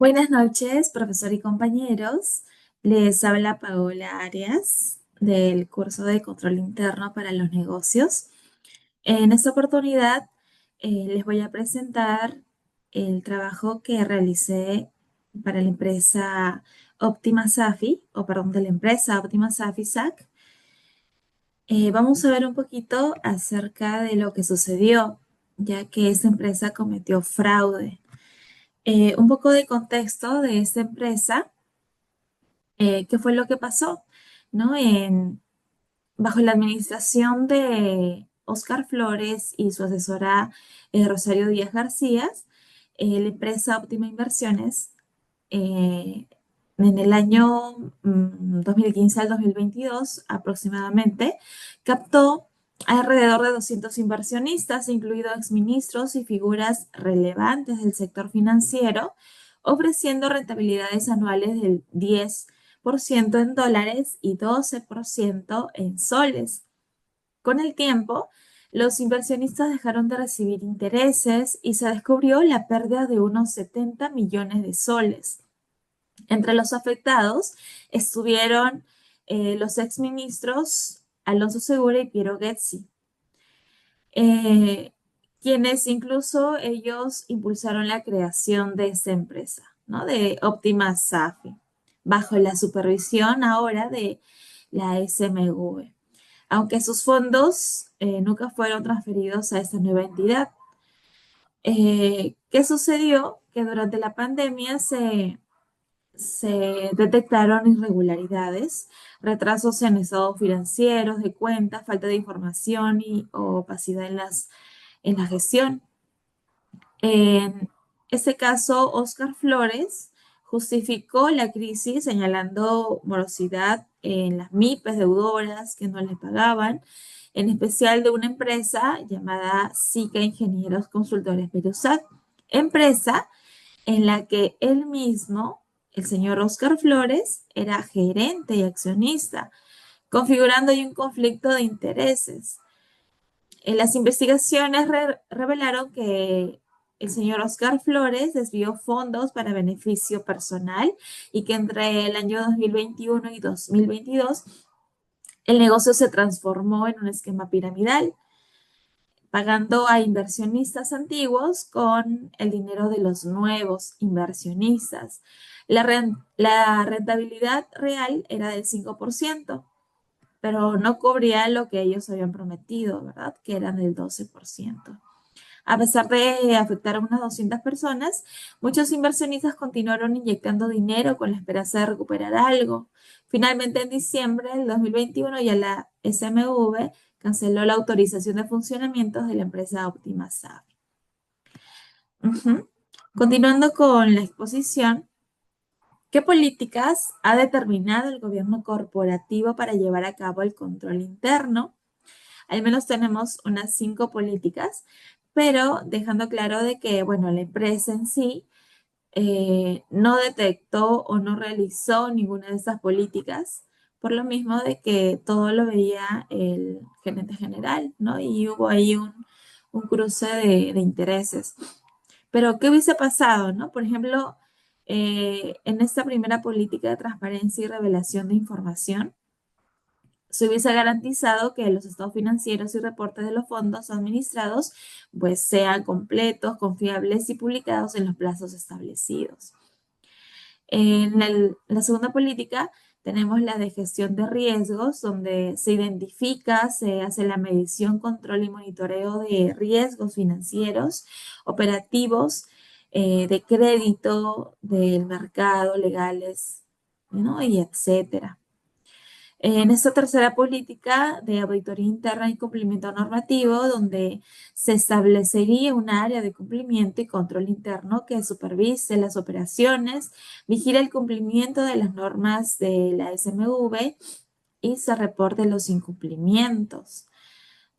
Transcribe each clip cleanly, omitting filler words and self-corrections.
Buenas noches, profesor y compañeros. Les habla Paola Arias del curso de Control Interno para los Negocios. En esta oportunidad les voy a presentar el trabajo que realicé para la empresa Optima Safi, o perdón, de la empresa Optima Safi SAC. Vamos a ver un poquito acerca de lo que sucedió, ya que esta empresa cometió fraude. Un poco de contexto de esta empresa. ¿Qué fue lo que pasó? ¿No? Bajo la administración de Óscar Flores y su asesora Rosario Díaz García, la empresa Óptima Inversiones, eh, en el año 2015 al 2022 aproximadamente, captó alrededor de 200 inversionistas, incluidos exministros y figuras relevantes del sector financiero, ofreciendo rentabilidades anuales del 10% en dólares y 12% en soles. Con el tiempo, los inversionistas dejaron de recibir intereses y se descubrió la pérdida de unos 70 millones de soles. Entre los afectados estuvieron los exministros Alonso Segura y Piero Ghezzi, eh, quienes incluso ellos impulsaron la creación de esta empresa, ¿no? De Optima Safi, bajo la supervisión ahora de la SMV, aunque sus fondos nunca fueron transferidos a esta nueva entidad. ¿Qué sucedió? Que durante la pandemia se detectaron irregularidades, retrasos en estados financieros, de cuentas, falta de información y opacidad en la gestión. En este caso, Óscar Flores justificó la crisis señalando morosidad en las MIPES deudoras que no le pagaban, en especial de una empresa llamada SICA Ingenieros Consultores Perusac, empresa en la que él mismo, el señor Óscar Flores, era gerente y accionista, configurando ahí un conflicto de intereses. Las investigaciones revelaron que el señor Óscar Flores desvió fondos para beneficio personal y que entre el año 2021 y 2022 el negocio se transformó en un esquema piramidal, pagando a inversionistas antiguos con el dinero de los nuevos inversionistas. La rentabilidad real era del 5%, pero no cubría lo que ellos habían prometido, ¿verdad? Que eran del 12%. A pesar de afectar a unas 200 personas, muchos inversionistas continuaron inyectando dinero con la esperanza de recuperar algo. Finalmente, en diciembre del 2021, ya la SMV canceló la autorización de funcionamiento de la empresa Optima SAP. Ujú. Continuando con la exposición, ¿qué políticas ha determinado el gobierno corporativo para llevar a cabo el control interno? Al menos tenemos unas 5 políticas, pero dejando claro de que, bueno, la empresa en sí no detectó o no realizó ninguna de estas políticas, por lo mismo de que todo lo veía el gerente general, ¿no? Y hubo ahí un cruce de intereses. Pero, ¿qué hubiese pasado, no? Por ejemplo, en esta primera política de transparencia y revelación de información, se hubiese garantizado que los estados financieros y reportes de los fondos administrados pues sean completos, confiables y publicados en los plazos establecidos. La segunda política tenemos la de gestión de riesgos, donde se identifica, se hace la medición, control y monitoreo de riesgos financieros, operativos, de crédito, del mercado, legales, ¿no? Y etcétera. En esta tercera política de auditoría interna y cumplimiento normativo, donde se establecería un área de cumplimiento y control interno que supervise las operaciones, vigile el cumplimiento de las normas de la SMV y se reporte los incumplimientos.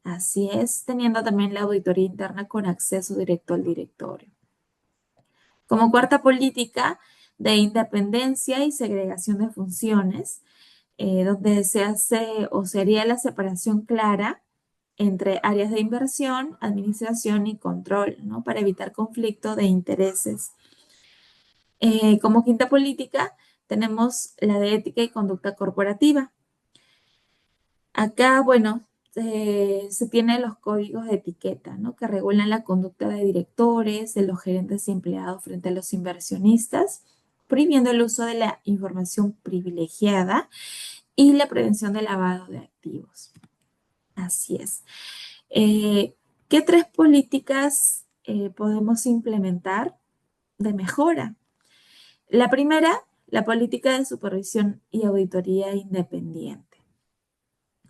Así es, teniendo también la auditoría interna con acceso directo al directorio. Como cuarta política de independencia y segregación de funciones, donde se hace o sería la separación clara entre áreas de inversión, administración y control, ¿no? Para evitar conflicto de intereses. Como quinta política tenemos la de ética y conducta corporativa. Acá, bueno, se tienen los códigos de etiqueta, ¿no? Que regulan la conducta de directores, de los gerentes y empleados frente a los inversionistas, prohibiendo el uso de la información privilegiada y la prevención del lavado de activos. Así es. Eh, ¿Qué tres políticas podemos implementar de mejora? La primera, la política de supervisión y auditoría independiente,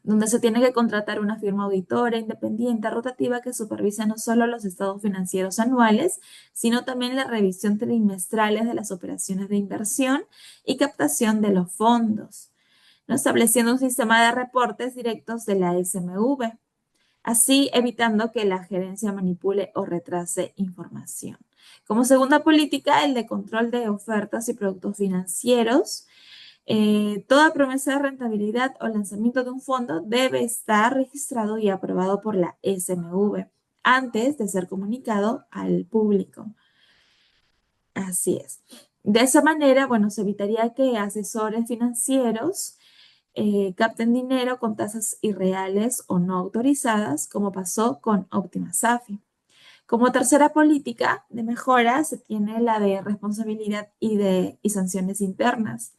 donde se tiene que contratar una firma auditora independiente rotativa que supervisa no solo los estados financieros anuales, sino también la revisión trimestrales de las operaciones de inversión y captación de los fondos, ¿no? Estableciendo un sistema de reportes directos de la SMV, así evitando que la gerencia manipule o retrase información. Como segunda política, el de control de ofertas y productos financieros. Toda promesa de rentabilidad o lanzamiento de un fondo debe estar registrado y aprobado por la SMV antes de ser comunicado al público. Así es. De esa manera, bueno, se evitaría que asesores financieros capten dinero con tasas irreales o no autorizadas, como pasó con Optima Safi. Como tercera política de mejora, se tiene la de responsabilidad y sanciones internas.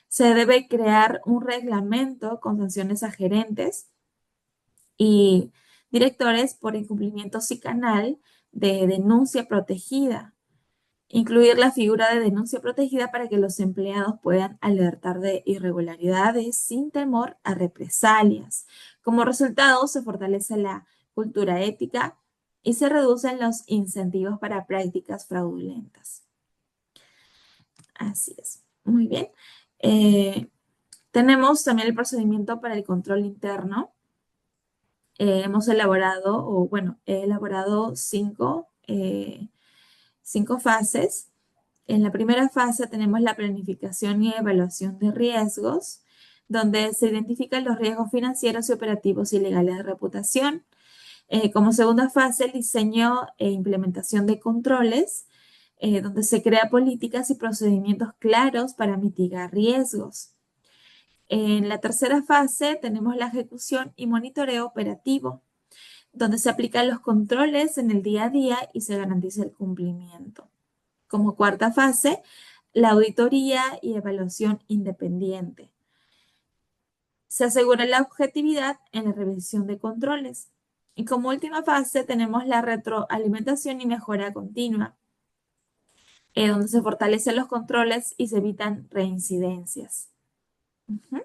Se debe crear un reglamento con sanciones a gerentes y directores por incumplimientos y canal de denuncia protegida. Incluir la figura de denuncia protegida para que los empleados puedan alertar de irregularidades sin temor a represalias. Como resultado, se fortalece la cultura ética y se reducen los incentivos para prácticas fraudulentas. Así es. Muy bien. Eh, Tenemos también el procedimiento para el control interno. Hemos elaborado, o bueno, he elaborado cinco fases. En la primera fase tenemos la planificación y evaluación de riesgos, donde se identifican los riesgos financieros y operativos y legales de reputación. Como segunda fase, el diseño e implementación de controles, donde se crea políticas y procedimientos claros para mitigar riesgos. En la tercera fase tenemos la ejecución y monitoreo operativo, donde se aplican los controles en el día a día y se garantiza el cumplimiento. Como cuarta fase, la auditoría y evaluación independiente. Se asegura la objetividad en la revisión de controles. Y como última fase tenemos la retroalimentación y mejora continua, donde se fortalecen los controles y se evitan reincidencias. Ujú.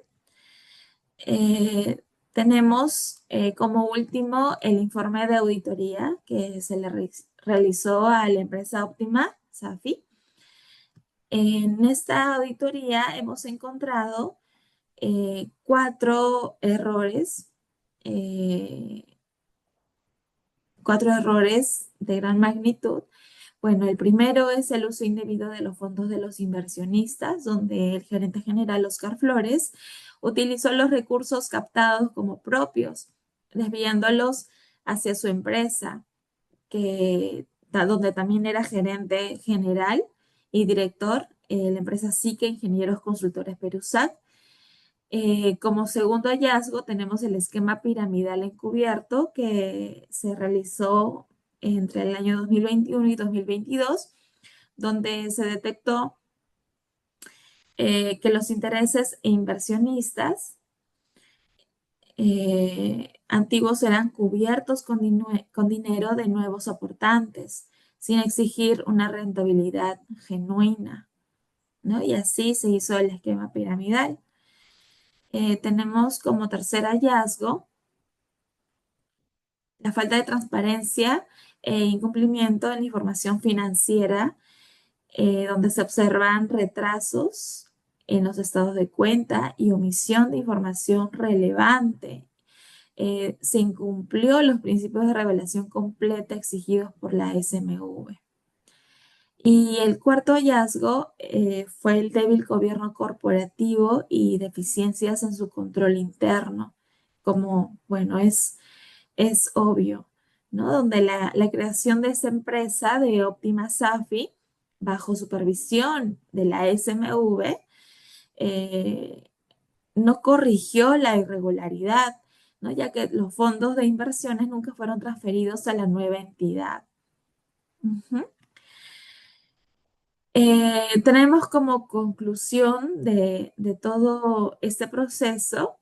Tenemos como último el informe de auditoría que se le realizó a la empresa Optima, Safi. En esta auditoría hemos encontrado eh, cuatro errores de gran magnitud. Bueno, el primero es el uso indebido de los fondos de los inversionistas, donde el gerente general Oscar Flores utilizó los recursos captados como propios, desviándolos hacia su empresa, donde también era gerente general y director, la empresa Sique Ingenieros Consultores Perusac. Como segundo hallazgo tenemos el esquema piramidal encubierto que se realizó entre el año 2021 y 2022, donde se detectó que los intereses e inversionistas antiguos eran cubiertos con dinero de nuevos aportantes, sin exigir una rentabilidad genuina, ¿no? Y así se hizo el esquema piramidal. Tenemos como tercer hallazgo la falta de transparencia e incumplimiento en la información financiera, donde se observan retrasos en los estados de cuenta y omisión de información relevante. Se incumplió los principios de revelación completa exigidos por la SMV. Y el cuarto hallazgo fue el débil gobierno corporativo y deficiencias en su control interno, como, bueno, es obvio, ¿no? Donde la creación de esa empresa de Optima Safi bajo supervisión de la SMV, eh, no corrigió la irregularidad, ¿no? Ya que los fondos de inversiones nunca fueron transferidos a la nueva entidad. Ujú. Tenemos como conclusión de todo este proceso,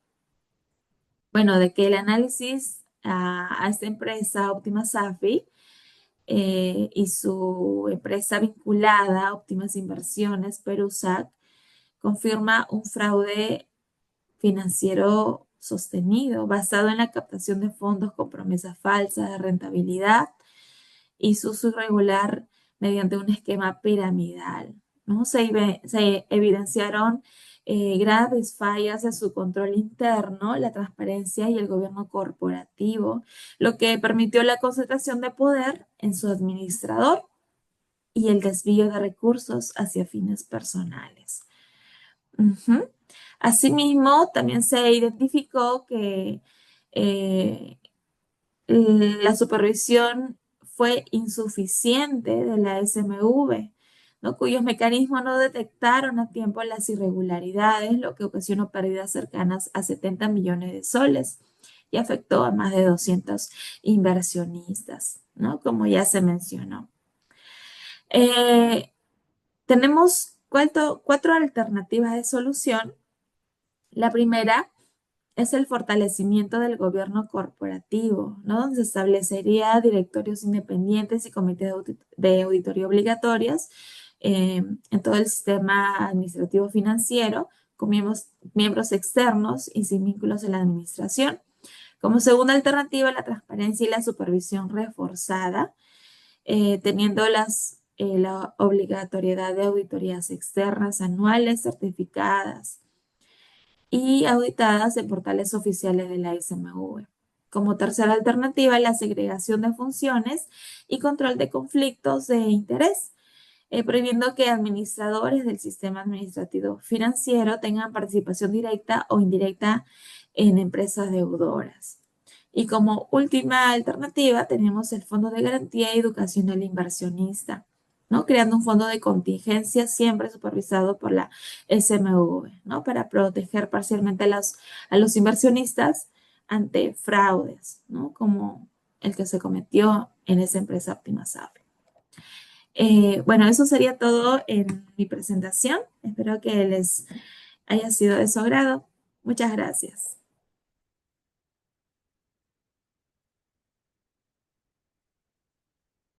bueno, de que el análisis a esta empresa, Optima Safi, y su empresa vinculada, Óptimas Inversiones, Perusac, confirma un fraude financiero sostenido, basado en la captación de fondos con promesas falsas de rentabilidad y su uso irregular mediante un esquema piramidal, ¿no? Se evidenciaron graves fallas en su control interno, la transparencia y el gobierno corporativo, lo que permitió la concentración de poder en su administrador y el desvío de recursos hacia fines personales. Ujú. Asimismo, también se identificó que eh, la supervisión fue insuficiente de la SMV, ¿no? Cuyos mecanismos no detectaron a tiempo las irregularidades, lo que ocasionó pérdidas cercanas a 70 millones de soles y afectó a más de 200 inversionistas, ¿no? Como ya se mencionó. Eh, Tenemos cuatro alternativas de solución. La primera es el fortalecimiento del gobierno corporativo, ¿no? Donde se establecería directorios independientes y comités de auditoría obligatorios en todo el sistema administrativo financiero, con miembros externos y sin vínculos en la administración. Como segunda alternativa, la transparencia y la supervisión reforzada, teniendo la obligatoriedad de auditorías externas anuales certificadas y auditadas en portales oficiales de la SMV. Como tercera alternativa, la segregación de funciones y control de conflictos de interés, prohibiendo que administradores del sistema administrativo financiero tengan participación directa o indirecta en empresas deudoras. Y como última alternativa, tenemos el Fondo de Garantía y Educación del Inversionista, ¿no? Creando un fondo de contingencia siempre supervisado por la SMV, ¿no? Para proteger parcialmente a los inversionistas ante fraudes, ¿no? Como el que se cometió en esa empresa Optima Sapi. Bueno, eso sería todo en mi presentación. Espero que les haya sido de su agrado. Muchas gracias.